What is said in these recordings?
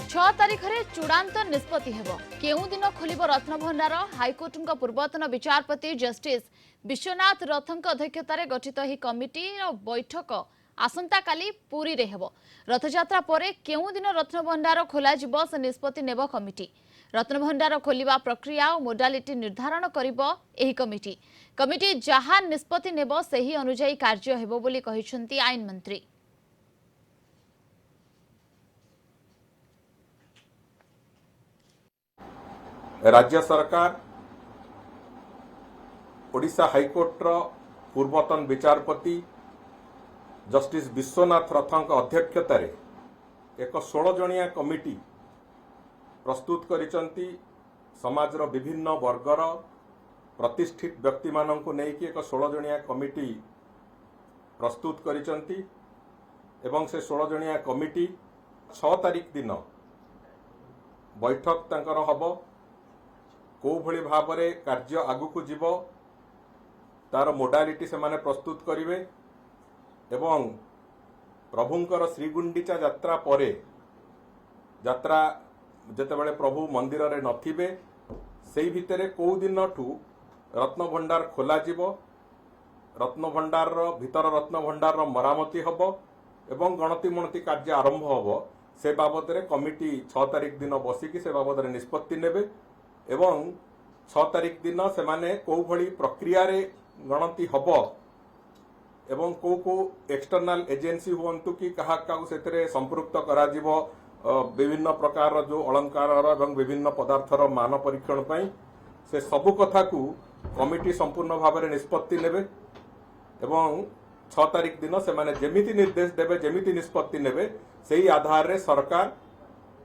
6 तारिखरे चूड़ांत निष्पत्ति हेबो केउ दिन खोलिबो रत्नभंडार हाईकोर्ट पूर्वतन विचारपति जस्टिस विश्वनाथ रथक अध्यक्षतार गठित ही कमिटी बैठक आसंता काली पुरी रे हेबो। रथयात्रा परे केउ दिन रत्नभंडार खोला जिवो से निष्पत्ति नेबो कमिटी। रत्नभंडार खोलिबा प्रक्रिया और मोडालिटी निर्धारण करिबो एही कमिटी जहा निष्पत्ति नेबो सेही अनुसार कार्य हेबो बोली कहिसंती आईन मंत्री। राज्य सरकार ओडिशा हाईकोर्ट पूर्वतन विचारपति जस्टिस विश्वनाथ रथक अध्यक्षतार एक 16 जणिया कमिटी प्रस्तुत करिसंती। समाजर विभिन्न वर्गर प्रतिष्ठित व्यक्ति माननकु नेकी एक 16 जणिया कमिटी प्रस्तुत करिसंती एवं से 16 जणिया कमिटी 6 तारिख दिन बैठक तांकर हबो। को भली भाबरे कार्य आगुकु जीवो तार मोडालिटी से माने प्रस्तुत करिवे एवं प्रभुंकर श्रीगुंडीचा यात्रा परे यात्रा जेतेबेले प्रभु मंदिर रे नथिबे सेही भितरे को दिनठू रत्नभंडार खोला जीवो। रत्नभंडार भीतर रत्नभंडार मरामती हबो एवं गणति मणति कार्य आरंभ हबो। से बाबद रे कमिटी 6 तारिख दिन बसिकी से बाबद रे निष्पत्ति नेबे एवं 6 तारिख दिन से माने को भली प्रक्रिया रे गणति हबो एवं को एक्सटर्नल एजेंसी हुंतु कि कहा से संपृक्त करा जीवो विभिन्न प्रकार जो अलंकार एवं विभिन्न पदार्थर मान परीक्षण पई से सबु कथा को कमिटी संपूर्ण भाव में निष्पत्ति नेबे एवं 6 तारिख दिन से माने जेमिति निर्देश देबे जेमिति निष्पत्ति नेबे सेही आधार रे सरकार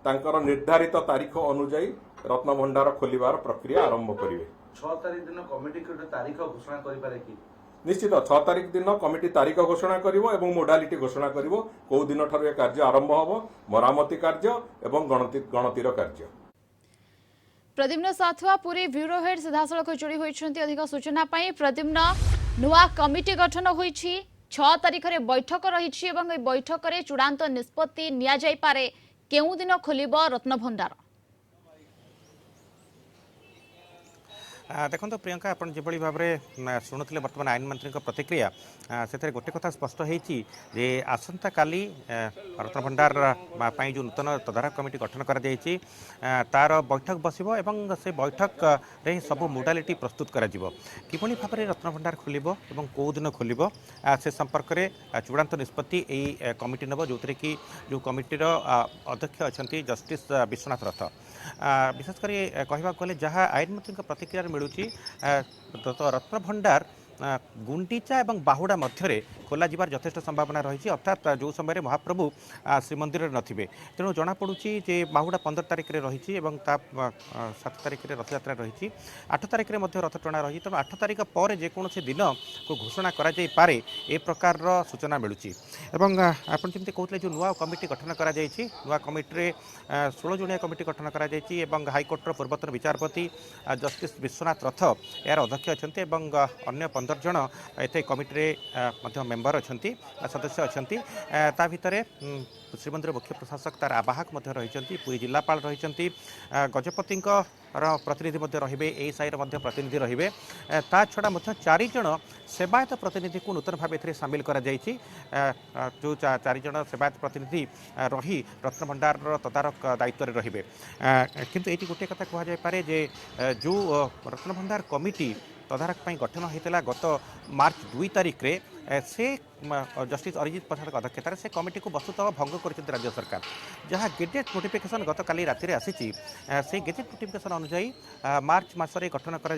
तांकर निर्धारित तारीख अनुଯାयी रत्नभंडार खोलिबार प्रक्रिया आरंभ करिवे। 6 तारिख दिन कमिटी के तारीख घोषणा करि पारे कि निश्चित 6 तारिख दिन कमिटी तारीख घोषणा करिवो एवं मोडालिटी घोषणा करिवो को दिन ठार ए कार्य आरंभ हबो मरामती कार्य एवं गणतिर कार्य। प्रद्युम्न साथुआ पूरी ब्यूरो हेड सीधासलख जोड़ी होइछन्ती अधिक सूचना पाई। प्रद्युम्न नुआ कमिटी गठन होइछि 6 तारिख रे बैठक रहिछि एवं ए बैठक रे चूड़ांत निष्पत्ति निया जाय पारे केउ दिन खोलिबो रत्नभंडार। देखो प्रियंका आप जो भाव में शुणुले बर्तमान आईन मंत्री प्रतिक्रिया से गोटे कथा स्पष्ट होती जे आसंता काली रत्नभंडार जो नूतन तदारख कमिटी गठन कर तार बैठक बसिबो एवं से बैठक रे सब मोडालिटी प्रस्तुत करा जिवो किभली भाव में रत्नभंडार खोलिबो एवं को दिन खोलिबो से संपर्क में चूड़ांत निष्पत्ति यही कमिटी नेब जो कि जो कमिटीर अध्यक्ष अच्छा जस्टिस विश्वनाथ रथ विशेषकर कहवाक गले जहाँ आईन मंत्री प्रतिक्रिया मिलूँ रत्नभंडार गुंडीचा एवं बाहुड़ा मध्य खोल जबार यथेष संभावना रही अर्थात जो समय महाप्रभु श्रीमंदिर नथिबे तेणु जनापड़ी जे बाहुड़ा 15 तारिख में रही 7 तारिख में रथयात्रा रही 8 तारिख में रथ टणा रही तेणु 8 तारिख पर जेकोसी दिन को घोषणा करे ए प्रकार सूचना मिलूँ। एवं आप जमी कहते जो नुआ कमिटी गठन कर नुआ कमिटी 16 जणिया कमिटी गठन कर हाईकोर्टर पूर्वतन विचारपति जस्टिस विश्वनाथ रथ यार अध्यक्ष अच्छा अन्य 15 जन ये कमिटी मेंबर अच्छा सदस्य अच्छा भितर श्रीमंदिर मुख्य प्रशासक तार आवाहक रही पुरी जिलापाल रही गजपति प्रतिनिधि रे ए साइर प्रतिनिधि रे ता छड़ा 4 जन सेवायत प्रतिनिधि को नूतन भाव ए सामिल कर जो 4 जन सेवायत प्रतिनिधि रही रत्नभंडार तदारख दायित्व रे किंतु ये गोटे कथा कहुए जे जो रत्नभंडार कमिटी तदारख गठन होता गत मार्च 2 तारिख रे से जस्टिस अरिजित प्रसाद अध्यक्षतार से कमिटी को वस्तुतः भंग कर राज्य सरकार जहाँ गेजेट नोटिफिकेशन गत काली राति रे आसी से गेजेट नोटिफिकेशन अनुजाई मार्च मासरे गठन कर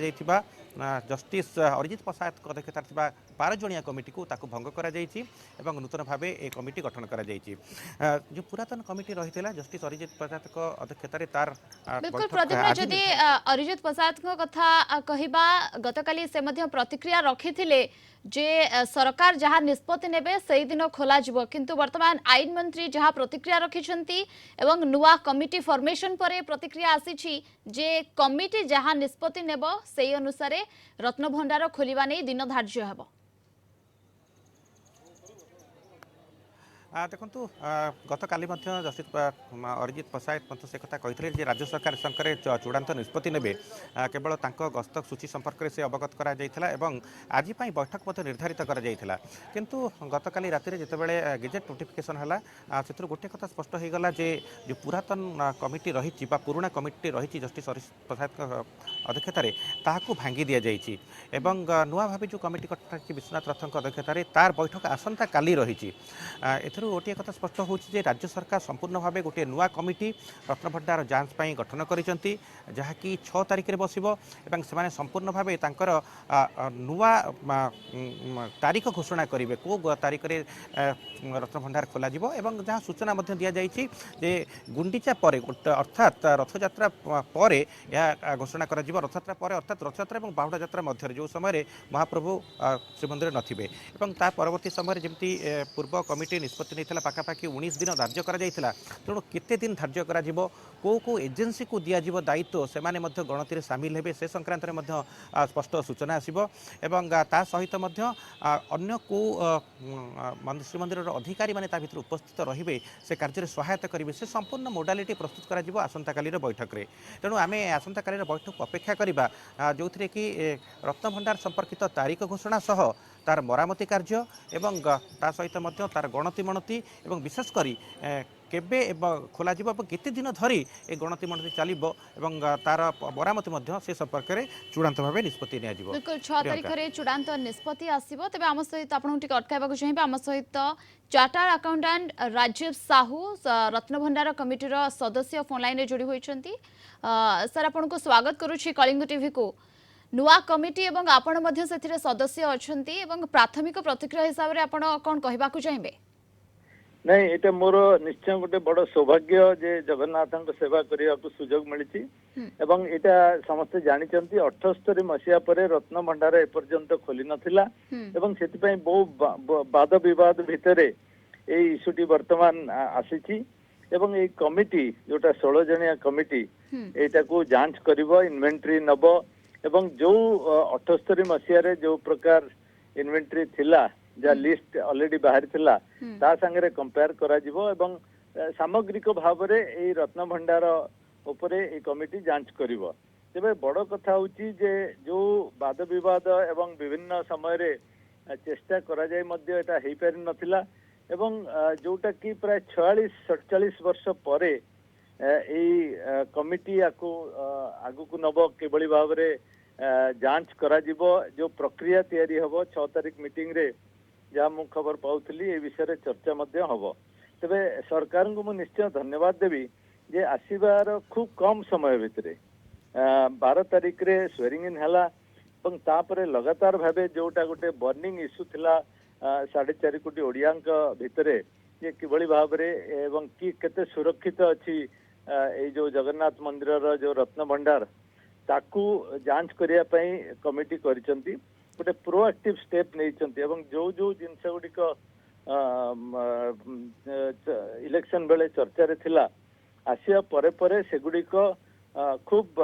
जस्टिस अरिजित प्रसाद अध्यक्षतार 12 जणिया कमिटी को ताकू भंग कर नूतन भाव ए कमिटी गठन कर जो पुरातन कमिटी रही जस्टिस अरिजित प्रसाद अध्यक्षतार तार बिल्कुल प्रदीप जदि अरिजित प्रसाद कथा कहबा गतकाली से मध्य प्रतिक्रिया रखिथिले जे सरकार जहाँ निष्पत्ति नेबे सही दिन खोला जिवो किंतु वर्तमान आईन मंत्री जहाँ प्रतिक्रिया रखिछंती एवं नुआ कमिटी फॉर्मेशन परे प्रतिक्रिया आसीछि जे कमिटी जहाँ निष्पत्ति नेबो सही अनुसार रत्नभंडार खोलिबा नै दिन धार्य हेबो। देखु गत काली जस्टिस अरिजित पसायत मत से कथा कही राज्य सरकार संकरे चूड़ांत निष्पत्ति ने केवल गस्त सूची संपर्क में से अवगत करा आज बैठक निर्धारित करा किंतु गत काली राति जितेबाला गेजेट नोटिफिकेशन है से गोटे कथा स्पष्ट हो गला जे जो पुरातन कमिटी रही पुराणा कमिटी रही जस्टिस अरिजित पसायत अध्यक्षतार ताकू भांगी दि जाइए नुआ भाव जो कमिटी विश्वनाथ रथों अध्यक्षतार तार बैठक आसंता काली रही गोटे कथा स्पष्ट होची राज्य सरकार संपूर्ण भाव गोटे नुआ कमिटी रत्नभंडार जांच पर गठन करिसेंती जहाँकि 6 तारिख में बसिबो एवं से संपूर्ण भाव तांकर नुआ तारीख घोषणा करेंगे को तारीख में रत्नभंडार खोल जहाँ सूचना दि जाइए जे गुंडीचा पर अर्थात रथयात्रा पर यह घोषणा कर रथयात्रा पर अर्थात रथयात्रा और बाहुड़ा यात्रा मध्य जो समय महाप्रभु श्रीमंदिर नथिबे ता परवर्ती समय जमी पूर्व कमिटी निष्पत्ति नहीं पाखापाखि 19 दिन धार्य करा तेणु केते दिन धार्य करा को एजेंसी को दिज्व दायित्व से गणति सामिल हेबे से संक्रांत में स्पष्ट सूचना आसो एवं ता सहित अन्य को श्रीमंदिर अधिकारी माने भितर उपस्थित रहिबे से कार्य सहायता करेंगे से संपूर्ण मोडालिटी प्रस्तुत करा आसंता कालीर बैठक में तेणु आम आसंता कालीर बैठक अपेक्षा करवा जो थी कि रत्नभंडार संपर्कित तारीख घोषणा सह तार मरामती कार्य एवं ता सहित तार गणति मणति एवं विशेषकर केबे खोल केते दिन धरी ए गणति मणति चलिबो एवं तार मरामती से संपर्क में चूड़ांत भाव निष्पत्ति नियाजिबो। बिल्कुल 6 तारिख में चूड़ांत निष्पत्ति आसीबो तेबे आम सहित आपन टिक अटकाइबाक चाहिबे आम सहित chartered accountant Rajiv Sahu Ratnabhandar committee सदस्य फोन लाइन में जोड़ी होइछंती सर आपन को स्वागत करूछि कलिंग टीवी को नुआ कमिटी एवं आपण मध्य सेथिरे सदस्य अछंती एवं प्राथमिक प्रतिक्रिया हिसाब रे आपण कोन कहबाकू चाहिबे नहीं एटा मोर निश्चय गोटे बड़ सौभाग्य जे जगन्नाथ सेवा करने को सुजोग मिली एवं एटा समस्ते जानिचंती 78 मसीहा परे रत्न भंडार एपर्यंत खोली नथिला एवं सेतिपई बहु वाद विवाद भितरे ए इशूटी वर्तमान आसीची एवं ए कमिटी जोटा 16 जणिया कमिटी एटा को जांच करिवो इन्वेंटरी नबो एवं जो 78 मसीहा जो प्रकार इन्वेंटरी थिला जा लिस्ट ऑलरेडी बाहर थिला ता संगे कंपेयर करा जिवो एवं सामग्रिक भाव रे ए रत्न भंडार उपरे ए कमिटी जांच करिवो तेबे बड़ कथा होची जे जो वाद विवाद एवं विभिन्न समय रे चेष्टा करा जाय मध्य एटा हेई पारि नथिला एवं जोटा कि प्राय 46-47 वर्ष परे ए कमिटी आकु आगु को नबो केबळी भाव रे जांच करा जिवो जो प्रक्रिया तैयारी हबो 6 तारिख मीटिंग रे जहाँ मु खबर पाउथली ए विषय चर्चा मध्य हबो तेबे सरकार को मु निश्चय धन्यवाद देवी जे आसीबार खूब कम समय भितरे 12 तारिख रे स्वेरिंग इन हला एवं तापरे लगातार भाबे जोटा गोटे बर्निंग इश्यू थिला 4.5 कोटी ओडियांक भितरे जे किबळी भाव रे एवं की केते सुरक्षित अछि ए जो जगन्नाथ मंदिर रो जो रत्न भंडार ताकू जांच करिया पई कमिटी करिसंती गोटे प्रोएक्टिव स्टेप नहीं एवं जो जो जिनस गुड़िक इलेक्शन बेले चर्चा रे थिला आसिया परे परे सेगुड़िक खूब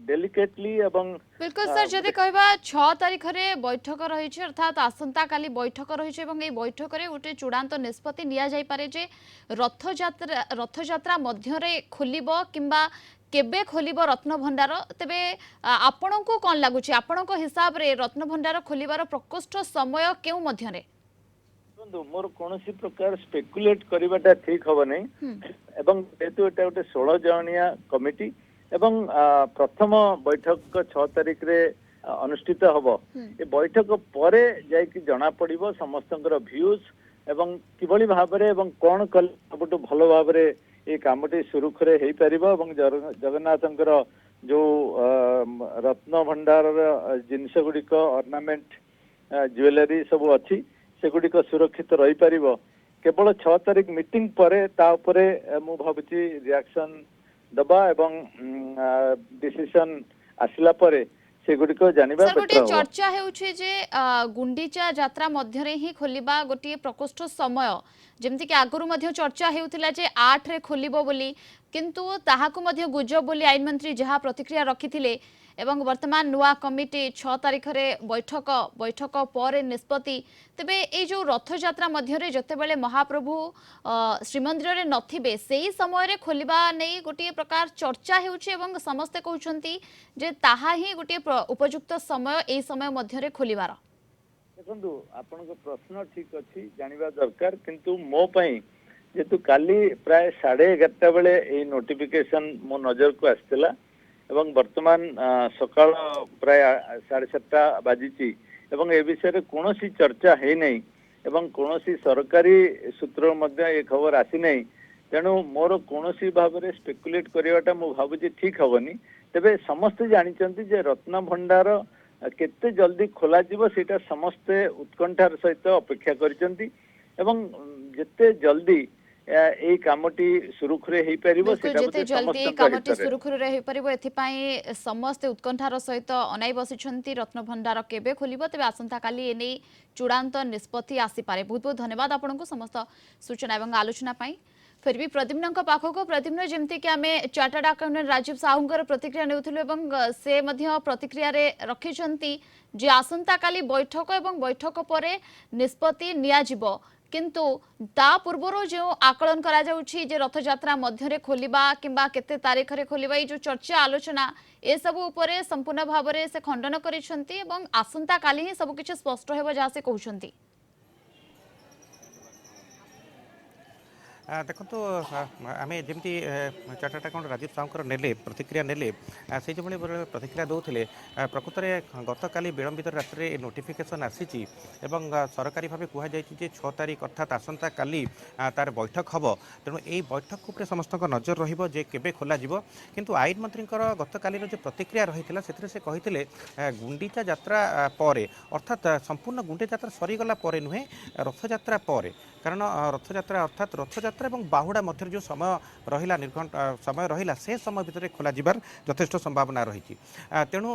डेलिकेटली एवं बिल्कुल सर जदि कहबा 6 तारिख रे बैठक रही अर्थात आसंता काली बैठक रही एवं ए बैठक रे गोटे चूड़ांत निष्पत्ति निया जाय पारे जे रथयात्रा मध्य रे खोलिबो किंबा केबे खोलिबो रत्न भंडार तेबे आपण को कोन लागुची आपण को हिसाब रे रत्न भंडार खोलिबार प्रकोष्ठ समय केउ मध्य रे मोर कोनोसी प्रकार स्पेकुलेट करबाटा ठीक हबो नै एवं जेतु एटा गोटे 16 जणिया कमिटी एवं प्रथम बैठक 6 तारिख रे अनुष्ठित हबो ए बैठक परे जाय कि जणा पड़िबो समस्तंकर व्यूज एवं किबळी भाव रे एवं कोन कल सबटु भलो भाव रे ये कामटी सुरुखुरे हो पार जगन्नाथ जो रत्न भंडार जिनस गुड़िक अर्नामेंट ज्वेलरी सब अच्छी से गुड़िक सुरक्षित रही पार केवल 6 तारिख मीटिंग परे ता उपरे मु भाबुची रिएक्शन दबा एवं डिसीजन आसिला परे सेगुड़िक जानिबा सर गोटे चर्चा हेउछि जे गुंडीचा यात्रा मध्य रे ही खोलिबा गोटे प्रकोष्ठ समय जेमति कि आगरु मध्य चर्चा हेउथिला जे 8 रे खोलिबो बोली किंतु ताहाकु मध्य गुजब बोली आईन मंत्री जहा प्रतिक्रिया रखिथिले एवं वर्तमान नुआ कमिटी 6 तारिख रे बैठक पर निष्पत्ति तेबे ए जो रथ यात्रा मध्य जतेबेले महाप्रभु श्रीमंदिर रे नथिबे सेही समय रे खोलिबा नै गोटे प्रकार चर्चा हेउछि एवं समस्ते कहउछंती जे ताहा ही गोटे उपयुक्त समय ए समय मध्य रे खोलिबार। देखो आपण प्रश्न ठीक अच्छी जानवा दरकार किंतु मो पई जेतु काली प्राय 11:30 बेले ए नोटिफिकेशन मो नजर को आसला एवं वर्तमान सकाळ प्राय 7:30 बाजिची एवं ए विषय कौन चर्चा है नहीं एवं कौन सरकारी सूत्र मध्य ए खबर आसी नहीं तेणु मोर कौन भाव में स्पेकुलेट करवाटा मु भावुची ठीक हेनी तेबे समस्ते जानते जे रत्न भंडार केते जल्दी खोला जीव सेटा समस्ते उत्कंठार सहित अपेक्षा करिसेंती एवं जेते जल्दी ए कामटी सुरुखुरे हेई परिबो सेटा जेते जल्दी कामटी सुरुखुरे हेई परिबो एथिपाई समस्त उत्कंठार सहित अनाई बसिछंती रत्न भंडार केबे खोलिबो तेबे आसंता काली एने चूड़ांत निष्पत्ति आसी पारे। बहुत बहुत धन्यवाद आपनको समस्त सूचना एवं आलोचना पाई। फिर भी प्रद्युम्न पाखक प्रद्युम्न जमती कि आम चार्टर्ड अकाउंटेंट राजीव साहूंकर प्रतिक्रिया नेउथिलु एवं से मध्य प्रतिक्रिया रे रखिछंती जे आसंता काली बैठक एवं बैठक परे निष्पत्ति निया जिवो किंतु ता पूर्वर जो आकलन करा जाउछि जे रथ यात्रा मध्य रे खोलिबा किंबा केते तारीख रे खोलिबा ये जो चर्चा आलोचना ए सब उपरे संपूर्ण भाव रे से खंडन करिसंती एवं आसंता काली ही सब किछ स्पष्ट हेबो जा से कहउछंती। देखो आम जमी चार्टर्ड अकाउंट राजीव साहूकर नेले प्रतिक्रिया नेले से जो प्रतिक्रिया दौले प्रकृत में गतकाली विलंबित रात्रि नोटिफिकेशन आसी सरकारी भाव कहुई 6 तारिख अर्थात आसंता काली तार बैठक हम तेणु यही बैठक उपर समस्त नजर रही केबे खोल किंतु आईन मंत्री गतकाली जो प्रतिक्रिया रही से कहते गुंडीचा यात्रा पर अर्थात संपूर्ण गुंडीचा यात्रा सरीगला नुहे रथ यात्रा पर कारण रथ यात्रा अर्थात रथ यात्रा और बाहुड़ा मध्य जो समय रहा समय रहा से समय भितर खोल जबार यथेष्ट संभावना रही तेणु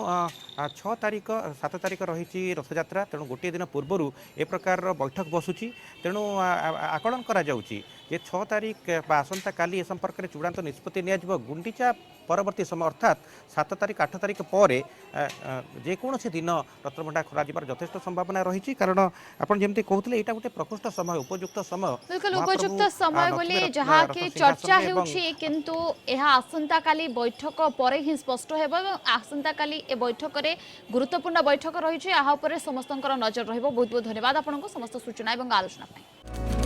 6 तारिख 7 तारिख रही रथ यात्रा तेणु गोटे दिन पूर्वर ए प्रकार बैठक बसुची तेणु आकलन करा जाउची जे 6 तारिख आसंता काली ए संपर्क में चूड़ांत निष्पत्ति निया गुंडीचा परवर्ती समय अर्थात 7 तारिख 8 तारिख पर जेकोसी दिन रत्नभंडार खोल जबार यथेष्ट संभावना रही कारण आपन जेमती कहते यहाँ गोटे प्रकृष्ट समय उपयुक्त समय बिल्कुल उपयुक्त समय बोली जहाँ कि चर्चा हेउछि किंतु यह आसंता काली बैठक पर ही स्पष्ट हेबो आसंता काली ए बैठक रे गुरुत्वपूर्ण बैठक रही है यहाँ पर समस्त नजर रहिबो। बहुत बहुत धन्यवाद आपनको समस्त सूचना एवं आलोचना पाई।